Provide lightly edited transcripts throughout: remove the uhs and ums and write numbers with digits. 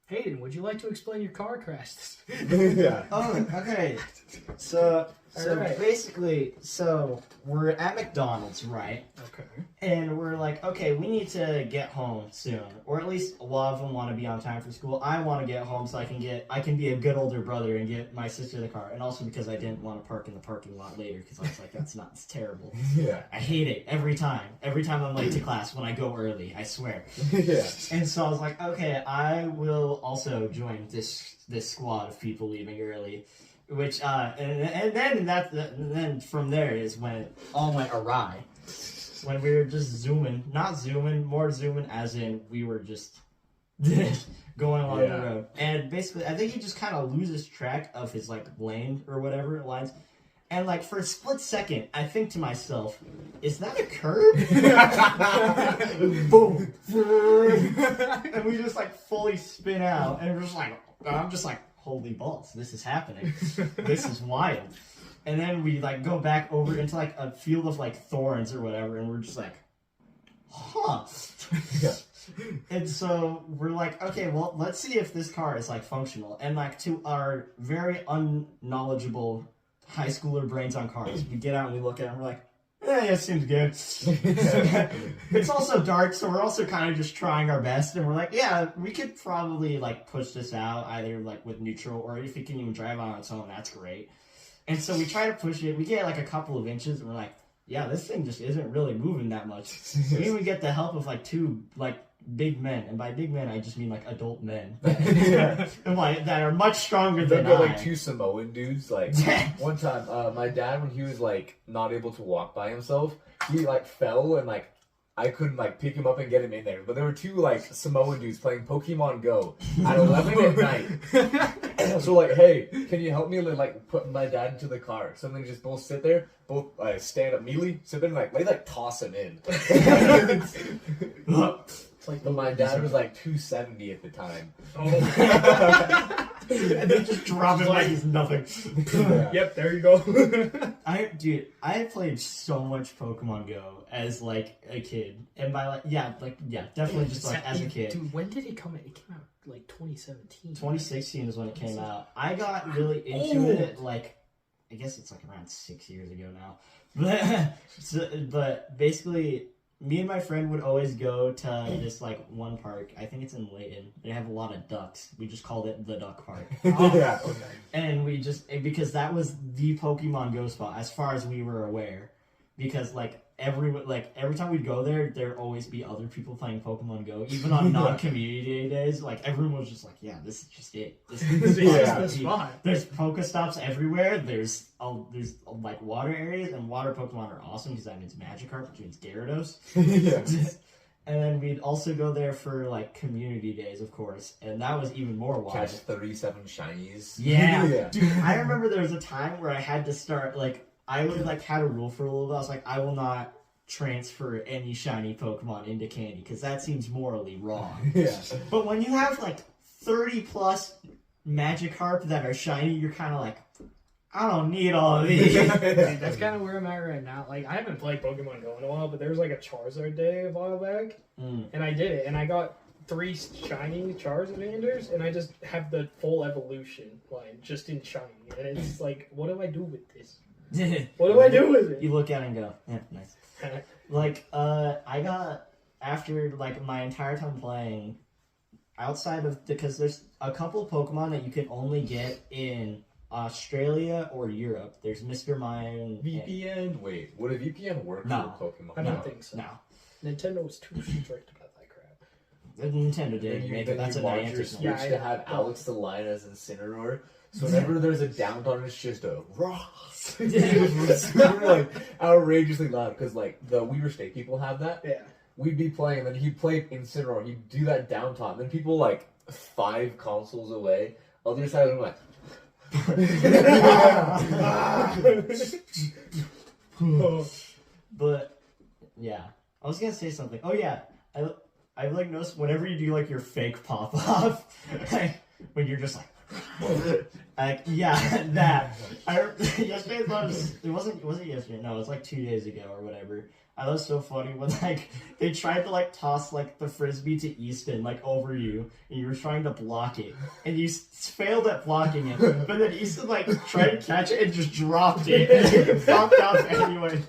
Hayden, would you like to explain your car crash? Yeah. Oh, okay. So Alright. basically, we're at McDonald's, right? Okay. And we're like, okay, we need to get home soon, or at least a lot of them want to be on time for school. I want to get home so I can be a good older brother and get my sister the car, and also because I didn't want to park in the parking lot later because I was like, it's terrible. Yeah. I hate it every time I'm late to class when I go early. I swear. Yeah. And so I was like, okay, I will also join this squad of people leaving early, which and then from there is when it all went awry. When we were just more zooming as in we were just going along the road. And basically, I think he just kind of loses track of his like lane or whatever lines. And like for a split second, I think to myself, is that a curb? Boom. And we just like fully spin out and I'm just like, holy balls, this is happening. This is wild. And then we like go back over into like a field of like thorns or whatever, and we're just like, huh. Yeah. And so we're like, okay, well, let's see if this car is like functional. And like to our very unknowledgeable high schooler brains on cars, we get out and we look at it and we're like, it seems good. It's also dark, so we're also kind of just trying our best, and we're like, yeah, we could probably like push this out either like with neutral, or if it can even drive on its own, that's great. And so we try to push it. We get like a couple of inches, and we're like, yeah, this thing just isn't really moving that much. So we even get the help of like two like big men, and by big men I just mean like adult men, and like that are much stronger than They're I. like two Samoan dudes. Like one time, my dad, when he was like not able to walk by himself, he like fell and like I couldn't like pick him up and get him in there. But there were two like Samoan dudes playing Pokemon Go at 11 at night. So like, hey, can you help me like put my dad into the car? So then they just both sit there, both stand up immediately, sit there and like toss him in. It's like But my dad was like 270 at the time. And they just drop it like he's nothing. Yeah. Yep, there you go. I played so much Pokemon Go as like a kid, and by definitely just like as a kid. Dude, when did it come out? It came out like 2017. 2016 is when it came out. I got really into it like, I guess it's like around 6 years ago now. But basically, me and my friend would always go to this like one park. I think it's in Layton. They have a lot of ducks. We just called it the Duck Park. Yeah. And we just, because that was the Pokemon Go spot as far as we were aware. Because every time we'd go there, there'd always be other people playing Pokemon Go. Even on non-community days, like everyone was just like, yeah, this is just it. This is the spot. There's Pokestops everywhere. There's like water areas, and water Pokemon are awesome because that means Magikarp, which means Gyarados. Yeah. And then we'd also go there for like community days, of course, and that was even more wild. Catch 37 shinies. Yeah. Yeah. Dude, I remember there was a time where I had to start I would had a rule for a little bit. I was like, I will not transfer any shiny Pokemon into candy because that seems morally wrong. Yeah. But when you have 30 plus Magikarp that are shiny, you're kind of like, I don't need all of these. That's kind of where I'm at right now. Like, I haven't played Pokemon Go in a while, but there was a Charizard day a while back, and I did it, and I got 3 shiny Charizarders, and I just have the full evolution line just in shiny, and it's like, what do I do with this? What do I do with it? You look at it and go, yeah, nice. I got, after my entire time playing, outside of, because there's a couple of Pokemon that you can only get in Australia or Europe. There's Mr. Mime. VPN? Wait, would a VPN work No. for Pokemon? I don't think so. No. Nintendo was too strict about that crap. Nintendo Then didn't you, make it. then That's you a want your Niantic Switch one. Yeah, to have Alex the Lion as Incineroar. So whenever there's a downtime, it's just a Ross. It's super outrageously loud because the Weaver State people have that. Yeah. We'd be playing, and then he'd play Incineroar. He'd do that downtime. Then people 5 consoles away, other side of them But yeah, I was gonna say something. Oh yeah, I noticed whenever you do your fake pop off, when you're just Yeah, that. Yesterday it wasn't yesterday. No, it was like 2 days ago or whatever. I was so funny when like they tried to like toss like the frisbee to Easton like over you, and you were trying to block it, and you failed at blocking it. But then Easton like tried to catch it and just dropped it, and it popped out anyway.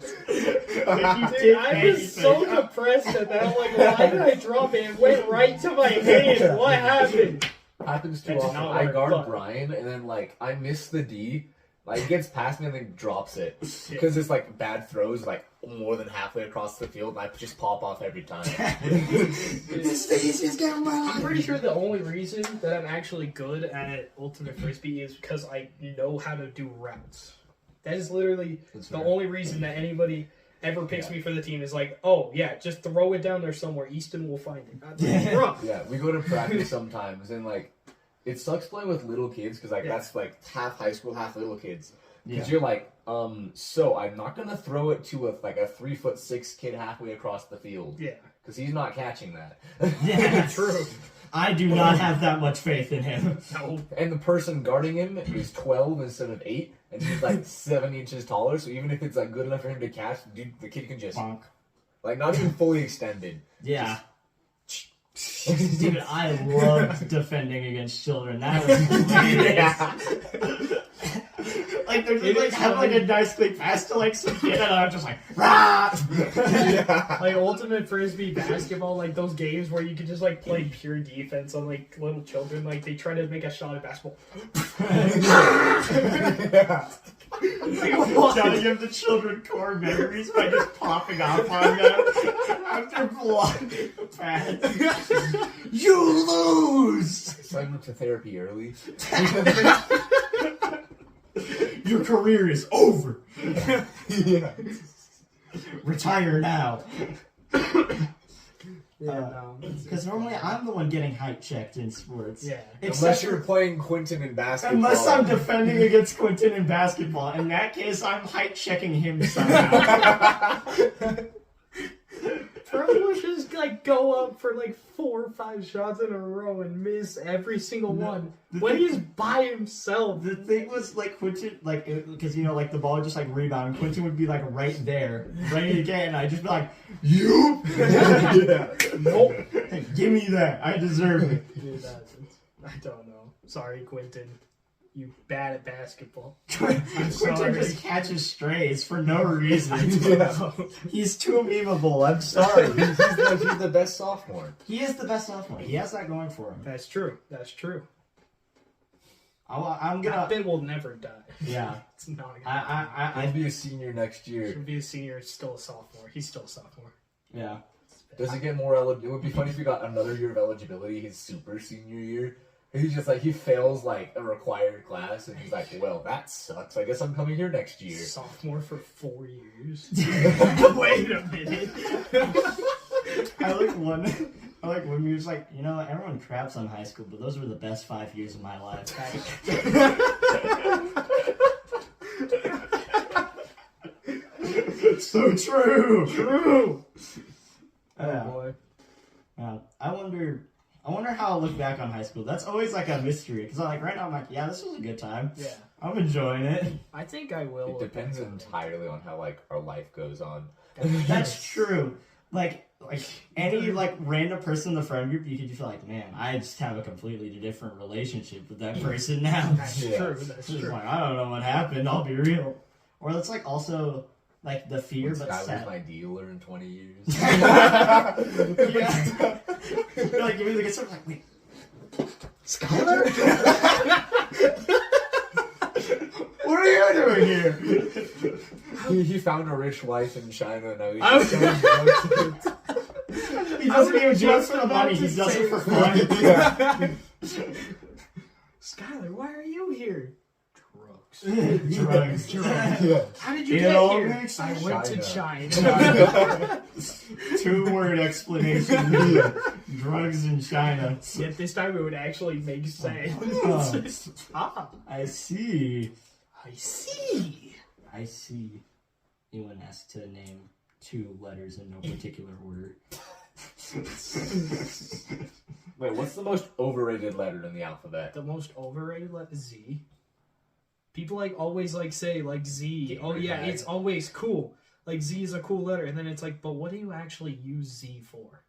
Like, you did I was so depressed at that. Like, why did I drop it? It went right to my hand. What happened? Happens too That did often. not I work, guard but- Brian, and then like I miss the D. Like it gets past me and then drops it because it's like bad throws, like more than halfway across the field, and I just pop off every time. This is the easiest game of my life. I'm pretty sure the only reason that I'm actually good at Ultimate Frisbee is because I know how to do routes. That is literally That's the fair. only reason that anybody ever picks me for the team is like, oh yeah, just throw it down there somewhere. Easton will find it. I'm like, bro. Yeah, we go to practice sometimes, and like it sucks playing with little kids because like Yeah. that's like half high school, half little kids. Because Yeah. you're like, so I'm not gonna throw it to a 3'6" kid halfway across the field Yeah, because he's not catching that. Yeah, true. I do not have that much faith in him. No. And the person guarding him is 12 instead of 8, and he's like 7 inches taller. So even if it's like good enough for him to catch, dude, the kid can just Bonk. like not even fully extended. Yeah. Dude, I love defending against children. That was hilarious. Like they're just It like is having like funny. a nice quick pass to like some kid, and I'm just like, rah! Yeah. Like Ultimate Frisbee basketball, like those games where you could just like play pure defense on like little children. Like they try to make a shot at basketball. Yeah. Trying to give the children core memories by just popping off on them after blocking the pass. You lose! Sign up to therapy early. Your career is over. Yeah. Retire now. Yeah, Because normally I'm the one getting height checked in sports. Yeah. Unless you're playing Quentin in basketball. Unless I'm defending against Quentin in basketball. In that case, I'm height checking him somehow. Bro will just like go up for like 4 or 5 shots in a row and miss every single one when he's by himself. The thing was, like, Quentin, like, because, you know, like, the ball would just, like, rebound, and Quentin would be, like, right there, ready to get, and I'd just be like, you? Yeah. Nope. Give me that. I deserve it. Dude, I don't know. Sorry, Quentin. You bad at basketball. Quentin sorry. just catches strays for no reason. Yeah. He's too memeable. I'm sorry. He's the best sophomore. He is the best sophomore. He has that going for him. That's true. That's true. I'm That gonna. bit will never die. Yeah. It's not gonna He'll be a senior next year. He'll be a senior, still a sophomore. He's still a sophomore. Yeah. Does he get more eligible? It would be funny if he got another year of eligibility his super senior year. And he's just like, he fails like a required class, and he's like, well, that sucks. I guess I'm coming here next year. Sophomore for 4 years. Wait a minute. I like when he was like, you know, everyone craps on high school, but those were the best 5 years of my life. It's so true. True. Yeah. boy. I wonder how I'll look back on high school. That's always like a mystery. Because like right now I'm like, yeah, this was a good time. Yeah. I'm enjoying it. I think I will. It depends entirely on how like our life goes on. That's true. Like any like random person in the friend group, you could just be like, man, I just have a completely different relationship with that person now. That's Yeah. true. That's It's just true. like, I don't know what happened. I'll be real. Or it's like also like the fear, but Skylar's sad. my dealer in 20 years. Yeah. You're like, give me the good stuff. Like, wait, Skylar? What are you doing here? he found a rich wife in China. Now I he's was- just selling drugs. He doesn't even do it just for the about money. He to does say it for that. fun. Skylar, why are you here? Drugs. Yeah. How did you It get all here? makes I sense. went to China. China. 2-word explanation. Drugs in China. Yet this time it would actually make sense. Oh. Ah, I see. I see. I see. Anyone has to name 2 letters in no particular order. Wait, what's the most overrated letter in the alphabet? The most overrated letter is Z. People like always like say like Z. Oh yeah, it's always cool. Like Z is a cool letter, and then it's like, but what do you actually use Z for?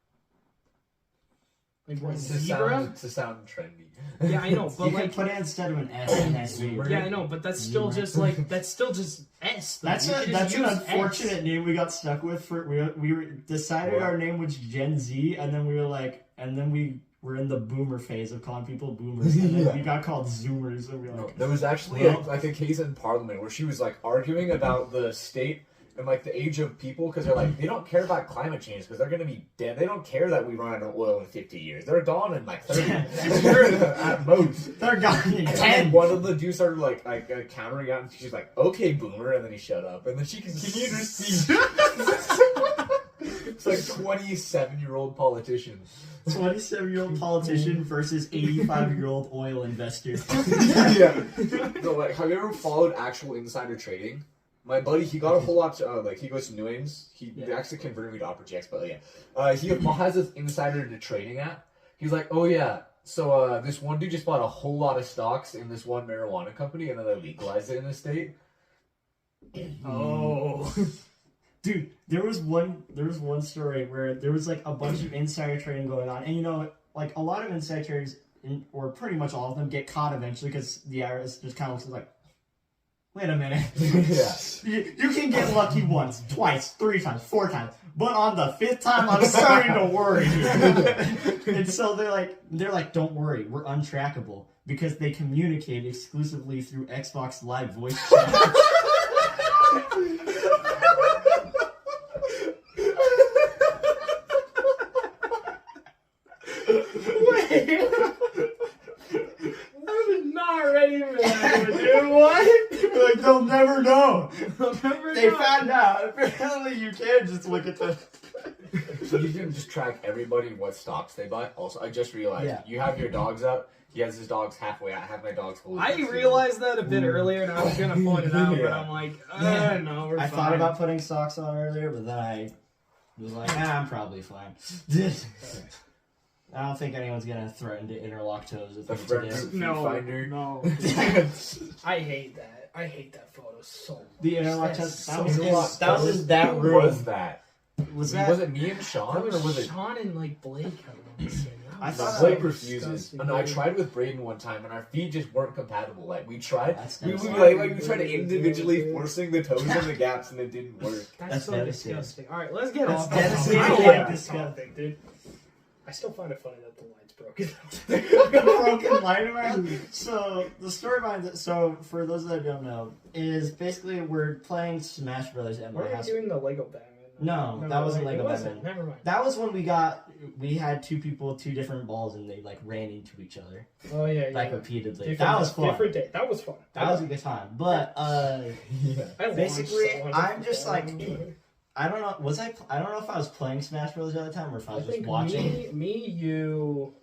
Like what, zebra? To sound trendy. Yeah, I know, but You like can put it instead of an S and SV. yeah, I know, but that's still just like that's still just S. Though. That's You can that's just an use unfortunate S. name we got stuck with. We were decided What? our name was Gen Z, and then we were like, and then we were in the boomer phase of calling people boomers, and then Yeah. we got called Zoomers, and we were like, There was actually like a case in Parliament where she was like arguing about the state and like the age of people because they're like they don't care about climate change because they're gonna be dead. They don't care that we run out of oil in 50 years. They're gone in like 30 at most. they're gone in And then 10. one of the dudes started like countering out, and she's like, "Okay, boomer," and then he shut up, and then she continued her speech. It's like 27-year-old politician. 27-year-old politician versus 85-year-old oil investor. Yeah. No, like, have you ever followed actual insider trading? My buddy, he got a whole lot. Like, he goes to New Ames. He actually converted me to OperaGX, but yeah, he has this insider to trading app. He's like, oh yeah. So this one dude just bought a whole lot of stocks in this one marijuana company, and then they legalized it in the state. Oh. Dude, there was one story where there was like a bunch of insider trading going on, and you know, like a lot of insider traders, or pretty much all of them, get caught eventually because the IRS just kind of looks like, wait a minute, Yeah. you can get lucky once, twice, 3 times, 4 times, but on the 5th time, I'm starting to worry. And so they're like, don't worry, we're untrackable because they communicate exclusively through Xbox Live voice chat. I was not ready for that, dude. What? Like, they'll never know. Remember They that? found out. Apparently, you can just look at the. So you can just track everybody what stocks they buy. Also, I just realized you have your dogs up. He has his dogs halfway out. I have my dogs fully. I realized that a bit earlier, and I was gonna point it out, but I'm like, no, we're I fine. thought about putting socks on earlier, but then I was like, I'm probably fine. I don't think anyone's gonna threaten to interlock toes with The me friend today. group No, finder. no. I hate that. I hate that photo so much. The interlock That's toes. so That was in that Who room. was that? Was Was it me and Sean, That or was was it? Sean and like Blake. I want to say. I That thought was No, so Blake refuses. disgusting, No, I dude. tried with Braden one time, and our feet just weren't compatible. Like we tried, That's we devastating. tried to individually forcing the toes in the gaps, and it didn't work. That's so devastating. disgusting. All right, let's get That's off. devastating. I don't Yeah. like this topic, dude. I still find it funny that the line's broken. Broken line around. So the story behind it. So for those that don't know, is basically we're playing Smash Brothers at my Why are house. we doing the Lego Batman? No, that wasn't Lego it wasn't. Batman. Never mind. That was when we had 2 people, 2 different balls, and they like ran into each other Oh yeah, like yeah. repeatedly. Different- That was fun. Different day. That was fun. That was a good time. But Yeah. I basically, launched I'm just someone. like- I don't know. I don't know if I was playing Smash Bros at the time or if I I was just think watching. me, you,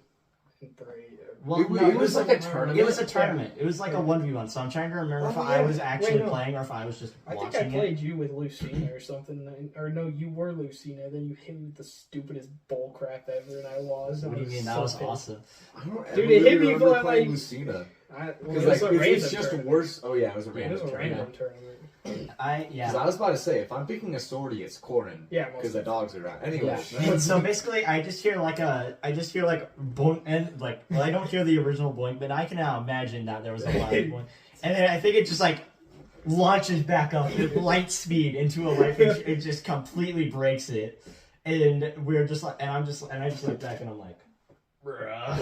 and Bray. Well, It no, was like a tournament. It was a tournament. It was like a 1v1. So I'm trying to remember if Oh, I yeah. was actually Wait, no. playing or if I was just I think watching I played you with Lucina or something. Or no, you were Lucina. Then you hit me with the stupidest bull crap ever, and I lost. it. What do you mean? That was awesome. I don't Dude, ever it hit really me remember for, playing like- Lucina. Well, Because it was a random it's just tournament. worse. Oh yeah, it was a It random was a tournament. random tournament. Because I was about to say, if I'm picking a sortie, it's Corin. Yeah, Because the dogs are around. Anyway. Yeah. And so basically, I just hear like boink, and like, well, I don't hear the original boink, but I can now imagine that there was a loud boink, and then I think it just like launches back up at light speed into a light, it just completely breaks it, and we're just like, and I just look back and I'm like, bruh.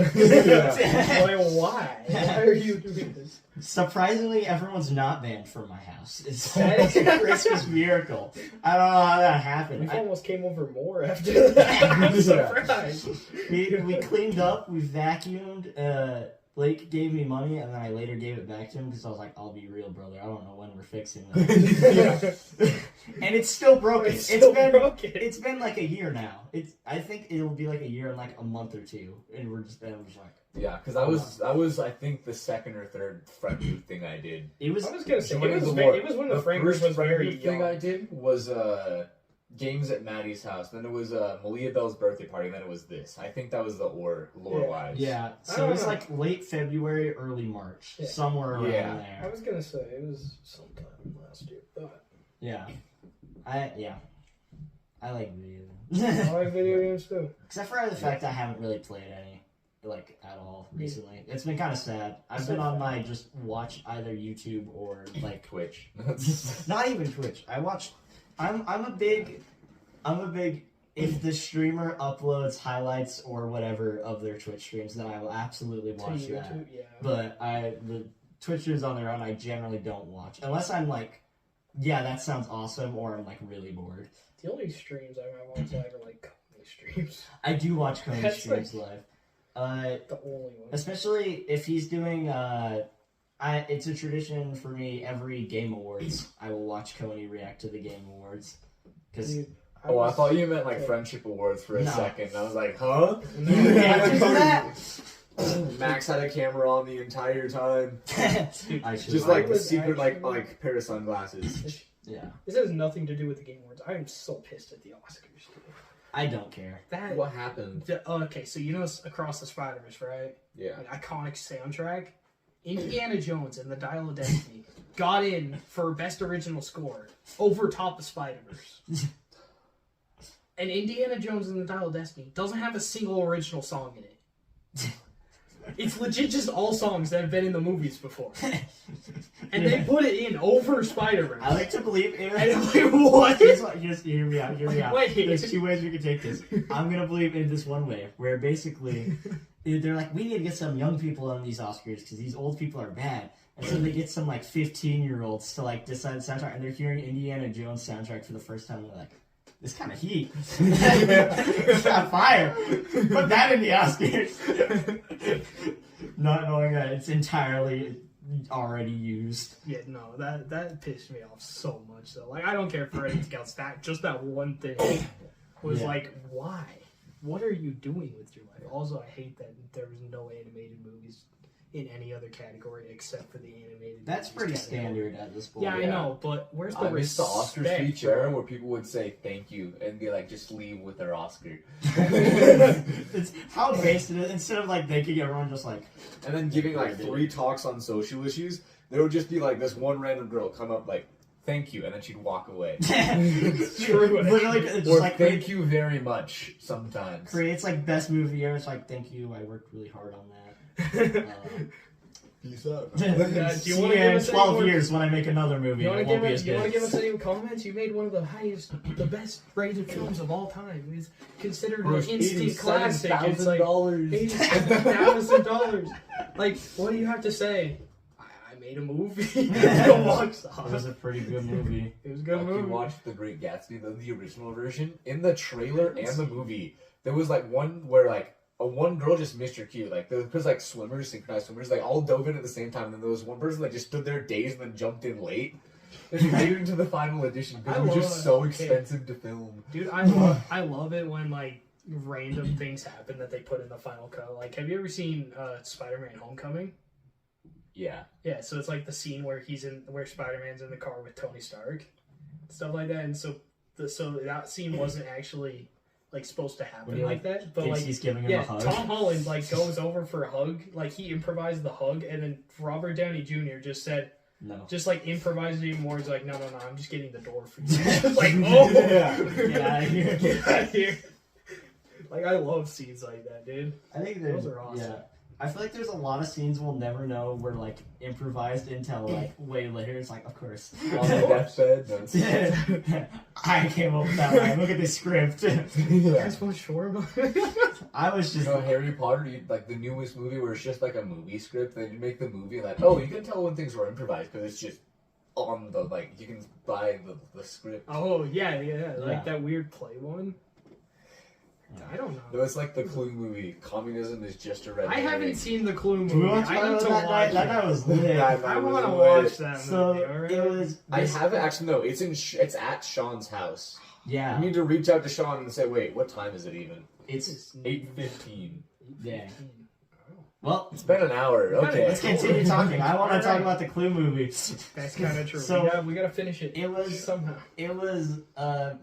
Like, why? Why are you doing this? Surprisingly, everyone's not banned from my house. That is a Christmas miracle. I don't know how that happened. We almost came over more after that. I'm surprised. We cleaned up, we vacuumed. Blake gave me money, and then I later gave it back to him because I was like, "I'll be real, brother. I don't know when we're fixing this." And it's still broken. It's still broken. It's been like a year now. I think it'll be like a year in like a month or 2, and I'm just like, Yeah, because that was I think the second or third friend group thing I did. it was. I was gonna say Joining it was the war. when the friend group first was friend very group thing young. I did was games at Maddie's house. Then it was Malia Bell's birthday party. And then it was this. I think that was the lore-wise. Yeah, so it was like late February, early March, somewhere around there. I was gonna say it was sometime last year, but yeah, I like video I games. like video games too. Except for the fact I haven't really played any, like, at all recently. It's been kind of sad. I've been on my just watch either YouTube or like Twitch. not even Twitch. I'm a big if the streamer uploads highlights or whatever of their Twitch streams, then I will absolutely watch that. YouTube, yeah. But the Twitchers on their own, I generally don't watch unless I'm like, yeah, that sounds awesome, or I'm like really bored. The only streams I watch are like comedy streams. I do watch Coney That's streams live. The only one. Especially if he's doing it's a tradition for me every Game Awards. I will watch Coney react to the Game Awards. Because I thought you meant like friendship awards for a second. I was like, huh? Max had a camera on the entire time. Just like the secret like pair of sunglasses. Yeah. This has nothing to do with the Game Awards. I am so pissed at the Oscars. I don't care. What happened? Okay, so you know Across the Spider-Verse, right? Yeah. Like, iconic soundtrack. Indiana Jones and the Dial of Destiny got in for Best Original Score over top of Spider-Verse. And Indiana Jones and the Dial of Destiny doesn't have a single original song in it. It's legit just all songs that have been in the movies before. And they put it in over Spider-Verse. I like to believe in And I'm like, what? Just hear me out. Wait. There's two ways we can take this. I'm gonna believe in this one way, where basically they're like, we need to get some young people on these Oscars because these old people are bad. And so they get some like 15-year-olds to like decide the soundtrack, and they're hearing Indiana Jones soundtrack for the first time. And they're like, this kind of heat. It's got fire. Put that in the Oscars. Not knowing that it's entirely already used. Yeah, no, that pissed me off so much though. Like, I don't care for anything else. Just that one thing was like, why? What are you doing with your life? Also, I hate that there was no animated movies in any other category except for the animated. That's pretty category. standard at this point. Yeah, I know, but where's the I miss the Oscar respect, speech era where people would say thank you and be like, just leave with their Oscar. It's how based it is. Instead of like thanking everyone, just like. And then giving like 3 talks on social issues, there would just be like this one random girl come up like, thank you, and then she'd walk away. True. Literally, it's Or just like thank you very much sometimes. creates like best movie ever. It's like thank you, I worked really hard on that. Peace out. do you See want you to give in us 12 any more- years when I make another movie. You want It to won't give be us? as You want to good. give us any comments? You made one of the best rated films of all time. It's considered an instant classic. It's like $87,000. Like, what do you have to say? I made a movie. Go watch It was a pretty good movie. It was a good You movie. watched The Great Gatsby, the original version. In the trailer and the movie, there was like one where like one girl just missed her cue. Like there was like swimmers, synchronized swimmers, like all dove in at the same time. And then there was one person that just stood there dazed and then jumped in late. And she made it into the final edition because it was just so expensive to film. Dude, I love it when like random things happen that they put in the final cut. Like, have you ever seen Spider-Man: Homecoming? Yeah. Yeah, so it's like the scene where where Spider-Man's in the car with Tony Stark, stuff like that. And so that scene wasn't actually like supposed to happen like that, but like he's giving him a hug. Tom Holland like goes over for a hug, like he improvised the hug, and then Robert Downey Jr. just said. No. Just like improvised even more. He's like, no, I'm just getting the door for you. Like, oh, Get out of here. Get out of here. Like, I love scenes like that, dude. I think Those are awesome. Yeah. I feel like there's a lot of scenes we'll never know were like improvised until like way later. It's like, of course. On the deathbed. I came up with that line. Look at this script. You guys want shawarma? I was just. You know, Harry Potter, like the newest movie where it's just like a movie script, then you make the movie like, oh, you can tell when things were improvised because it's just on the, like, you can buy the script. Oh, yeah. Like that weird play one. I don't know. No, it's like the Clue movie. Communism is just a red I haven't herring. seen the Clue Do we movie. want to I talk need about to that watch night? That night it. was lit. I want to watch that So movie, alright? it was. I have it actually. No, it's at Sean's house. Yeah. You need to reach out to Sean and say, wait, what time is it even? It's 8:15. Yeah. Well, It's been an hour. Okay. let's continue talking. I want to talk about the Clue movie. That's kind of true. So, we gotta finish it. it was- somehow. It was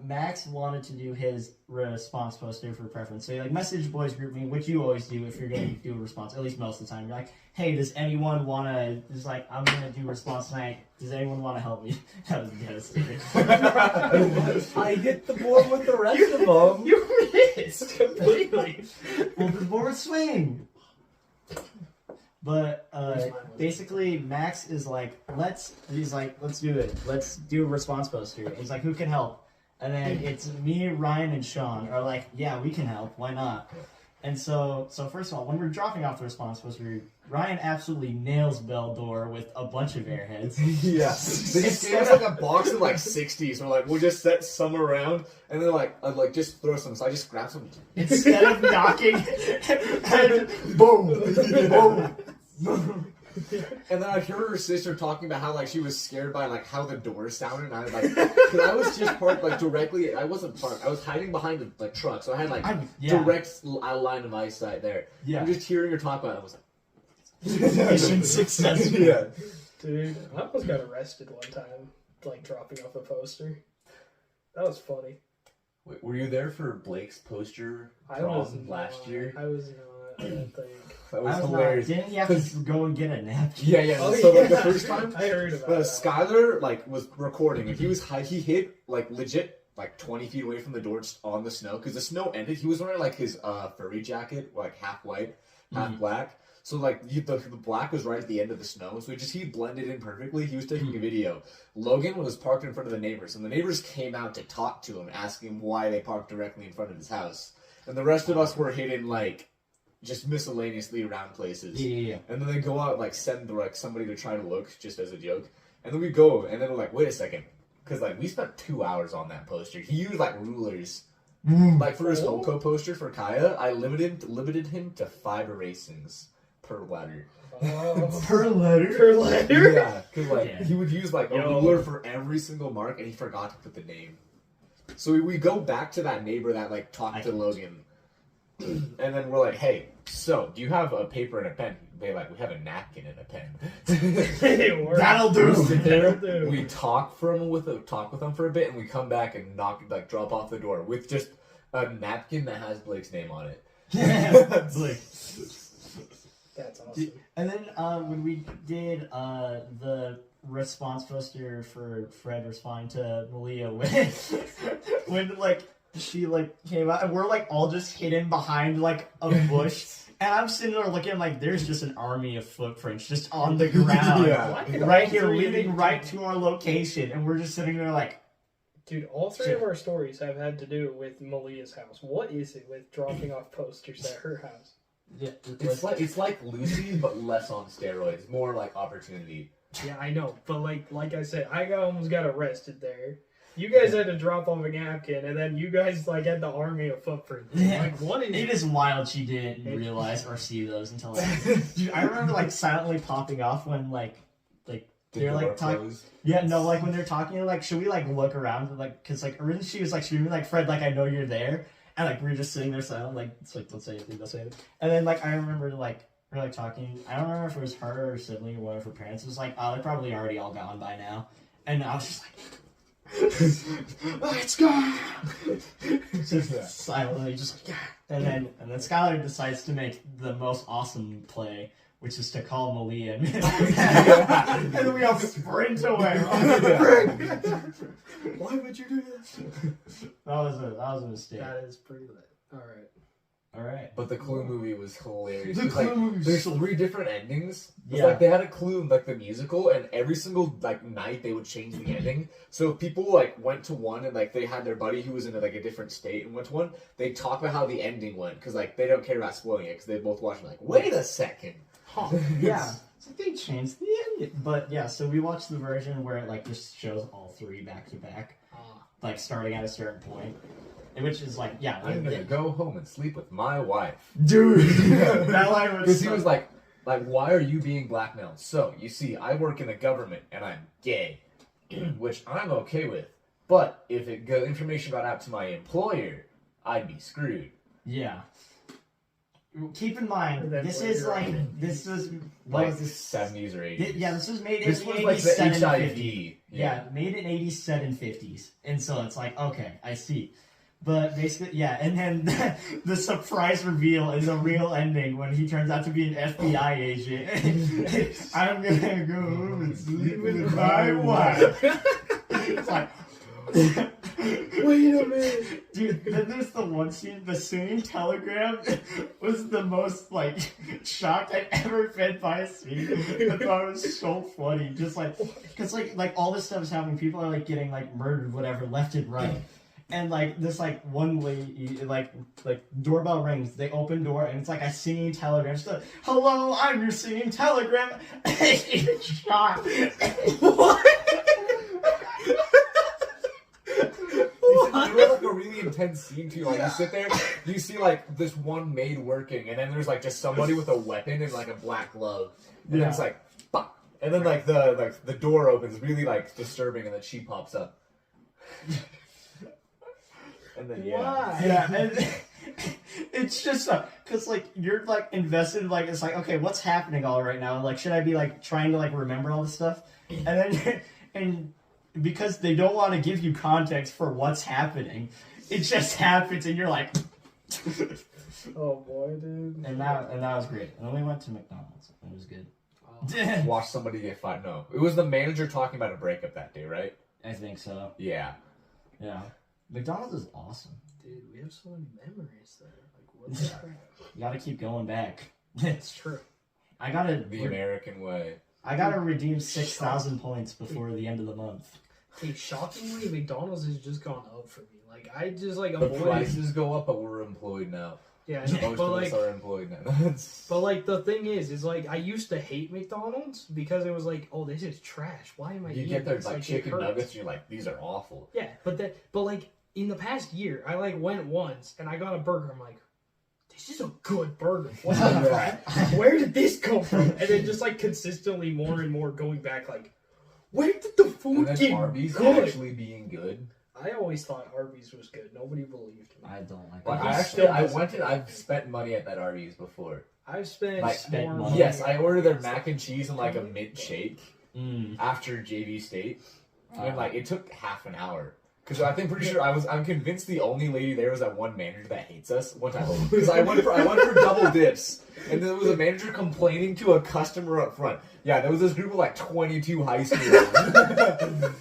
Max wanted to do his response poster for preference. So like message boys group me, which you always do if you're going to do a response, at least most of the time. You're like, hey, does anyone want to? Just like I'm going to do a response tonight. Does anyone want to help me? That was devastating. I hit the board with the rest of them. You missed completely. Well, the board swing. But basically, Max is like, let's do it. Let's do a response poster. He's like, who can help? And then it's me, Ryan, and Sean are like, yeah, we can help. Why not? And so first of all, when we're dropping off the response poster, Ryan absolutely nails Beldor with a bunch of airheads. Yeah. They just gave us like a box of like 60s. We're like, we'll just set some around, and then like, I'd like just throw some. So I just grabbed some. Instead of knocking, and boom, boom. And then I heard her sister talking about how like she was scared by like how the door sounded, and I was like, because I was just parked like directly. I wasn't parked. I was hiding behind the like truck, so I had like direct line of eyesight there. Yeah. I'm just hearing her talk about it. I was like, Mission successful. yeah. Dude, I almost got arrested one time, like dropping off a poster. That was funny. Wait, were you there for Blake's poster I prom was last year? I was not. I don't think. That was I was hilarious. not. Didn't you have to go and get a napkin? Yeah, yeah. Oh, So like yeah. the first time, I heard about that. Skylar like was recording, and he was high. He hit like legit like 20 feet away from the door, just on the snow, because the snow ended. He was wearing like his furry jacket, like half white, half black. So like the black was right at the end of the snow, so he blended in perfectly. He was taking a video. Logan was parked in front of the neighbors, and the neighbors came out to talk to him, asking him why they parked directly in front of his house. And the rest of us were hidden like just miscellaneously around places. Yeah. And then they go out like send like somebody to try to look just as a joke. And then we go, and then we're like, wait a second, because like we spent 2 hours on that poster. He used like rulers. Like for his Hoko poster for Kaya, I limited him to 5 erasings per letter. Per letter. Per letter? Yeah, because like Yeah. he would use like a ruler for every single mark, and he forgot to put the name. So we go back to that neighbor that like talked to Logan, and then we're like, "Hey, so do you have a paper and a pen?" They like, "We have a napkin and a pen." That'll do. That'll do. We talk with them for a bit, and we come back and drop off the door with just a napkin that has Blake's name on it. Blake. That's awesome. And then when we did the response poster for Fred responding to Malia when like she like came out and we're like all just hidden behind like a bush and I'm sitting there looking like there's just an army of footprints just on the ground right here leading right to our location and we're just sitting there like, dude, all 3 of our stories have had to do with Malia's house. What is it with dropping off posters at her house? yeah, It's like Lucy, but less on steroids. More like opportunity. Yeah, I know, but like I said, I almost got arrested there. You guys had to drop off a napkin, and then you guys like had the army of footprints. Yeah. Like, what is It is wild she didn't realize or see those until dude, I remember like silently popping off when like they're like talking. Yeah, no, like when they're talking, like should we like look around, like because like originally she was like screaming like Fred, like I know you're there, and like we were just sitting there silent, like it's like let's say it, and then like I remember like we're like talking. I don't remember if it was her or sibling or one of her parents. It was like oh they're probably already all gone by now, and I was just like. Let's go! Just silently, just and then Skylar decides to make the most awesome play, which is to call Malia, and then we all sprint away. Why would you do this? That was a mistake. That is pretty lit. All right. But the Clue movie was hilarious. The 'Cause, Clue like, movie there's so- 3 different endings. It's Yeah. like they had a Clue like the musical, and every single like night they would change the ending. So if people like went to one and like they had their buddy who was in like a different state and went to one, they talk about how the ending went because like they don't care about spoiling it because they both watched like wait a second. Huh. Yeah, so they changed the ending, but yeah. So we watched the version where it like just shows all 3 back to back, like starting at a certain point, which is like yeah. I'm gonna go home and sleep with my wife, dude. That line was because he was like, why are you being blackmailed? So you see, I work in the government and I'm gay, which I'm okay with. But if information got out to my employer, I'd be screwed. yeah. keep in mind, That's this what is you're like right. this was Like was this 70s or 80s. Yeah, this was made This in was the like 80s, the 70s, HIV. 50s. Yeah, made in 87, 50s. And so it's like, okay, I see. But basically, yeah, and then the surprise reveal is a real ending when he turns out to be an FBI agent. I'm gonna go home and sleep with my wife. It's like, Wait a minute. dude, then there's the one scene, the singing telegram was the most, like, shocked I've ever been by a scene. I thought it was so funny. Just like, because, like all this stuff is happening. People are, like, getting, like, murdered, whatever, left and right. And, like, this, like, one lady, like, doorbell rings, they open door, and it's, like, a singing telegram. She's like, hello, I'm your singing telegram. She's shocked. What? It was like a really intense scene too. Like you sit there, you see like this one maid working, and then there's like just somebody with a weapon and like a black glove, and then it's like, bah! And then like the door opens, really like disturbing, and then she pops up, and then Why? Yeah, and it's just because like you're like invested, like it's like, okay, what's happening all right now? Like, should I be like trying to like remember all this stuff? And then and because they don't want to give you context for what's happening, it just happens, and you're like, Oh boy, dude. and that was great. And then we went to McDonald's. It was good. watch somebody get fired. No, it was the manager talking about a breakup that day, right? I think so. Yeah. Yeah, McDonald's is awesome. Dude, we have so many memories there. Like, what the crap? You gotta keep going back. It's true. I gotta The American way. redeem 6,000 points before the end of the month. Hey, shockingly, McDonald's has just gone up for me. Like, I just, like, The avoid... prices go up, but we're employed now. Yeah, I know, Most but, of like... us are employed now. But, like, the thing is, like, I used to hate McDonald's because it was like, oh, this is trash. Why am I You eating get their this? like it chicken hurts. nuggets, and you're like, these are awful. Yeah, but like, in the past year, I, like, went once, and I got a burger. I'm like, this is a good burger. What the crap? Where did this come from? And then just, like, consistently more and more going back, like, where did the And food then get Arby's good? actually being good. I always thought Arby's was good. Nobody believed me. I don't like But it. I've spent money at that Arby's before. I've spent Like, more money. Yes, I ordered their mac and cheese and like a mint shake Mm. after JV State. And like it took half an hour. Because I think pretty sure I'm convinced the only lady there was that one manager that hates us one time. Because I went for double dips. And there was a manager complaining to a customer up front. Yeah, there was this group of like 22 high schoolers.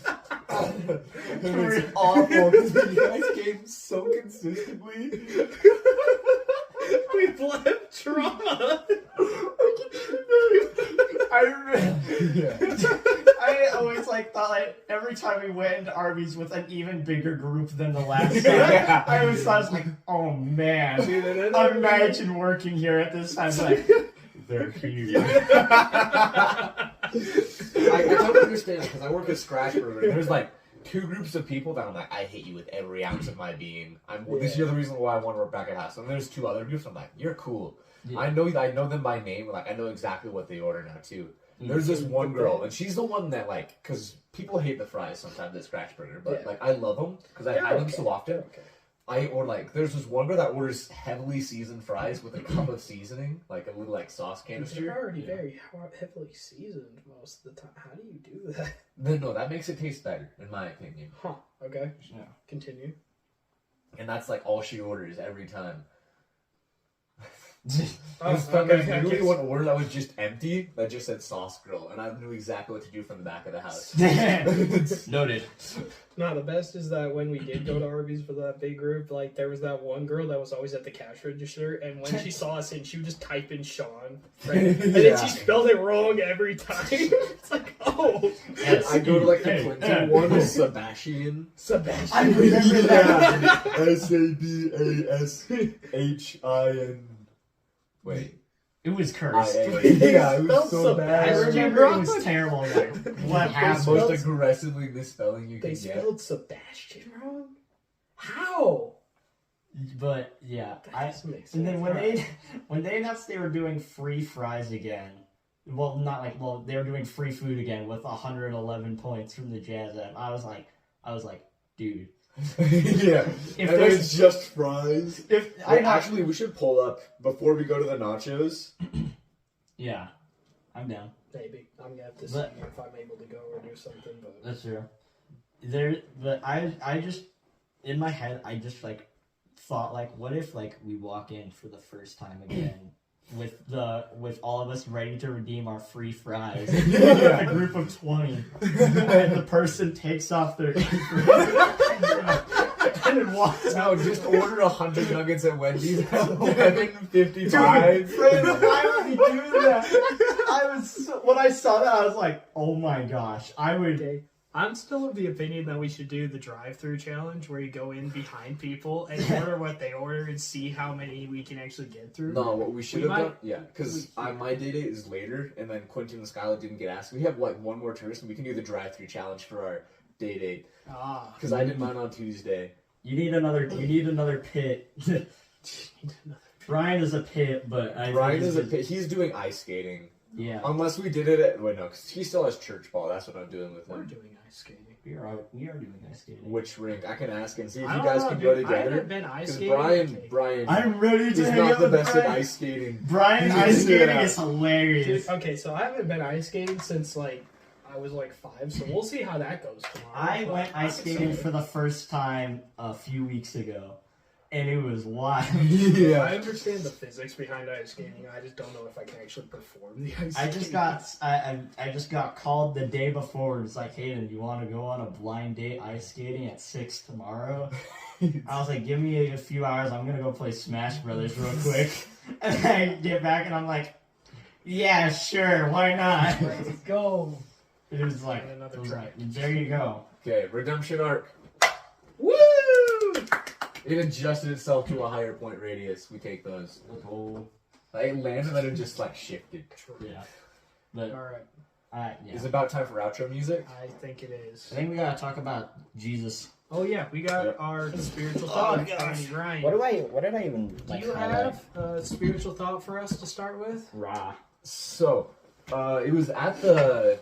It was awful because you guys came so consistently. We've left trauma. I remember. Yeah. I always like thought like every time we went into Arby's with an even bigger group than the last time. Yeah. I always thought it's like, oh man, imagine working here at this time. Like, they're huge. I totally understand because I work at Scratch Burger. And there's like two groups of people that I'm like, I hate you with every ounce of my being. This is the reason why I want to work back at house. And there's two other groups. I'm like, you're cool. Yeah. I know them by name. Like I know exactly what they order now too. There's this one girl, and she's the one that like, because people hate the fries sometimes at Scratch Burger, but like I love them because I have them so often. Okay. There's this one girl that orders heavily seasoned fries with a cup of seasoning, like a little like sauce They're canister. already very heavily seasoned most of the time. How do you do that? No, that makes it taste better, in my opinion. Huh. Okay. Yeah. Continue. And that's like all she orders every time. Oh, There's okay, literally okay. one order that was just empty that just said sauce grill, and I knew exactly what to do from the back of the house. Noted. No, the best is that when we did go to Arby's for that big group, like there was that one girl that was always at the cash register, and when she saw us in, she would just type in Sean, right? And then she spelled it wrong every time. It's like, oh, I go to like the Clinton one with Sebastian. Sebastian. I remember that. Sabashin. Wait. It was cursed. Yeah, it was so Spelled bad. I Sebastian. remember it was terrible. Like, what That's the happened? most aggressively misspelling you They can get. spelled Sebastian wrong. How? But yeah, That doesn't make and then sense. when they announced they were doing free fries again, they were doing free food again with 111 points from the Jazz app. I was like, dude, yeah. If And then there's it's just fries. if Wait, actually, we should pull up before we go to the nachos. yeah, I'm down. Maybe I'm gonna have to see But- if I'm able to go or do something. But That's true. But I just in my head I just like thought like, what if like we walk in for the first time again with all of us ready to redeem our free fries, a group of 20, and the person takes off their and then walks No, out. just order 100 nuggets at Wendy's at Dude, 11:55. Brandon, why would we do that? When I saw that, I was like, oh my gosh, I would. okay. I'm still of the opinion that we should do the drive-through challenge, where you go in behind people and order what they order and see how many we can actually get through. No, what we should We have might- done, yeah, because my day date is later, and then Quentin and Skylar didn't get asked. We have like one more tourist, and we can do the drive-through challenge for our day date. Ah. Because I did mine on Tuesday. You need another pit. Brian is a pit, but Brian is he's doing ice skating. Yeah, Unless we did it at wait no, because he still has church ball. That's what I'm doing with We're him. doing ice skating. we are doing ice skating. Which rink? I can ask and see if I you don't guys know, can dude. go I together. haven't been ice Because skating. Brian, I'm ready to he's hang not out the with best at Brian. ice skating. Brian ice skating Yeah. is hilarious. Dude, okay, so I haven't been ice skating since like I was like 5, so we'll see how that goes tomorrow. I but went ice I'm skating excited. for the first time a few weeks ago, and it was wild. I Yeah. understand the physics behind ice skating. I just don't know if I can actually perform the ice. I just got called the day before. It's like, hey, do you want to go on a blind date ice skating at 6 tomorrow? I was like, give me a few hours. I'm gonna go play Smash Brothers real quick, and I get back and I'm like, yeah, sure, why not? Let's go. It was like, Another it was try. like, there you go. Okay, redemption arc. Woo! It adjusted itself to a higher point radius. We take those. Oh, Like, it landed and then it just like shifted. yeah. But All right, yeah. Is it about time for outro music? I think it is. I think we gotta talk about Jesus. Oh yeah, we got Yep. our spiritual Oh, thought. gosh. Ryan, What did I even do you have a spiritual thought for us to start with? Raw. So, it was at the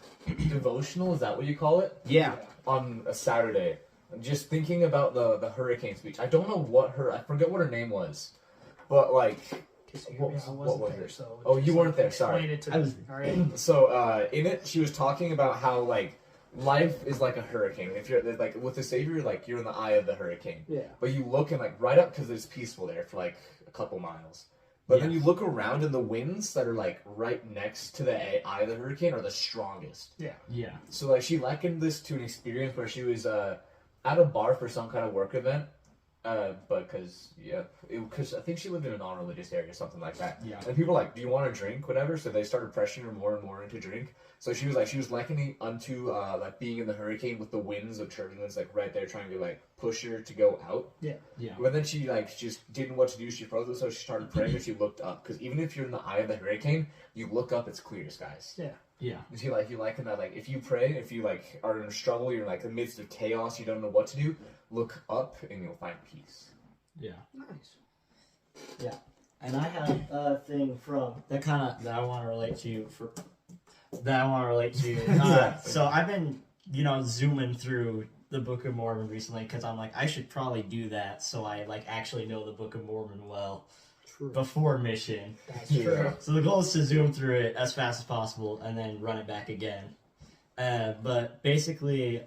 devotional. Is that what you call it? Yeah. On a Saturday. Just thinking about the hurricane speech. I don't know I forget what her name was, but like, What was- I what wasn't was there, it? so Oh, just, you weren't like, there, sorry. Explain it to I me. was- All right. so in it she was talking about how like life is like a hurricane. If you're like with the Savior, like you're in the eye of the hurricane. Yeah. But you look and like right up because it's peaceful there for like a couple miles. But then you look around and the winds that are like right next to the eye of the hurricane are the strongest. Yeah. So like she likened this to an experience where she was at a bar for some kind of work event. But because I think she lived in a non-religious area or something like that. Yeah. And people were like, do you want a drink, whatever? So they started pressuring her more and more into drink. So she was likening unto like being in the hurricane with the winds of turbulence like right there trying to like push her to go out. Yeah. But then she just didn't know what to do. She froze, so she started praying and she looked up. Because even if you're in the eye of the hurricane, you look up, it's clear skies. Yeah. Yeah. And she you liken that like if you pray, if you like are in a struggle, you're like in the midst of chaos, you don't know what to do. Look up and you'll find peace. Yeah. Nice. And I have a thing from that I want to relate to so I've been, zooming through the Book of Mormon recently because I'm like, I should probably do that so I like actually know the Book of Mormon well True. before mission. That's Yeah. true. So the goal is to zoom through it as fast as possible and then run it back again. But basically,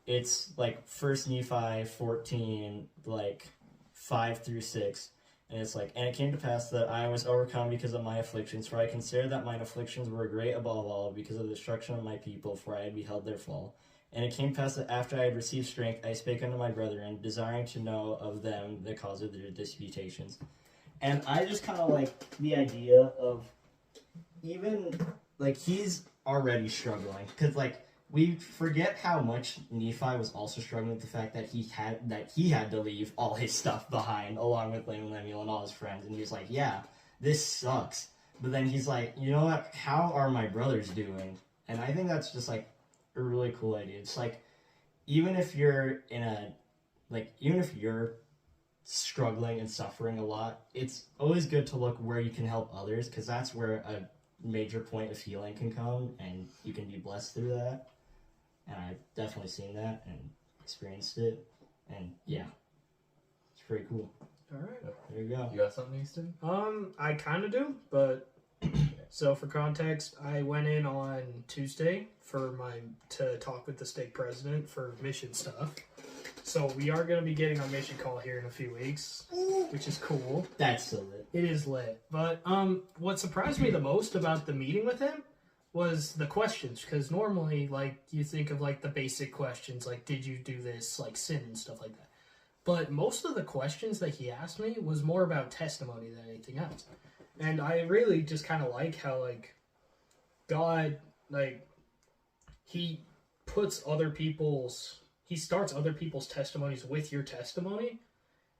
it's like 1 Nephi 14, like 5 through 6. And it's like, and it came to pass that I was overcome because of my afflictions, for I considered that mine afflictions were great above all because of the destruction of my people, for I had beheld their fall. And it came to pass that after I had received strength, I spake unto my brethren, desiring to know of them the cause of their disputations. And I just kind of like the idea of even, like, he's already struggling. Because, like, we forget how much Nephi was also struggling with the fact that he had to leave all his stuff behind, along with Lemuel and all his friends. And he was like, yeah, this sucks. But then he's like, you know what? How are my brothers doing? And I think that's just, like, a really cool idea. It's like, even if you're struggling and suffering a lot, it's always good to look where you can help others, because that's where a major point of healing can come, and you can be blessed through that. And I've definitely seen that and experienced it. And yeah, it's pretty cool. All right. There you go. You got something, Easton? I kind of do, but so for context, I went in on Tuesday to talk with the state president for mission stuff. So we are going to be getting our mission call here in a few weeks, which is cool. That's so lit. It is lit. But what surprised me the most about the meeting with him was the questions, because normally, like, you think of, like, the basic questions, like, did you do this, like, sin and stuff like that. But most of the questions that he asked me was more about testimony than anything else. And I really just kind of like how, like, God, like, he starts other people's testimonies with your testimony,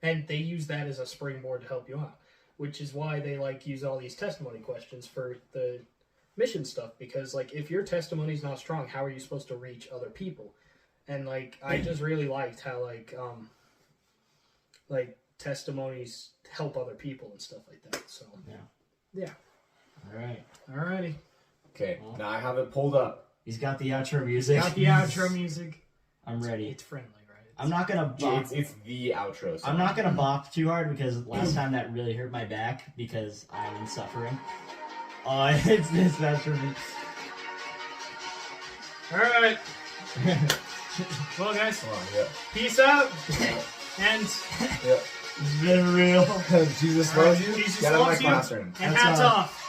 and they use that as a springboard to help you out, which is why they, like, use all these testimony questions for the mission stuff, because, like, if your testimony's not strong, how are you supposed to reach other people? And, like, I just really liked how, like, testimonies help other people and stuff like that. So yeah. All right. Alrighty. Okay, now I have it pulled up. He's got the outro music. Got the outro music. I'm ready. It's friendly, right? I'm not gonna bop. It's the outro. So. I'm not gonna bop too hard because last time that really hurt my back because I'm suffering. It's that's for me. All right. Well, guys, Come on, yeah. peace out. And Yeah. It's been real. Jesus loves you. Jesus Get out of my loves you. classroom. And That's hats all. off.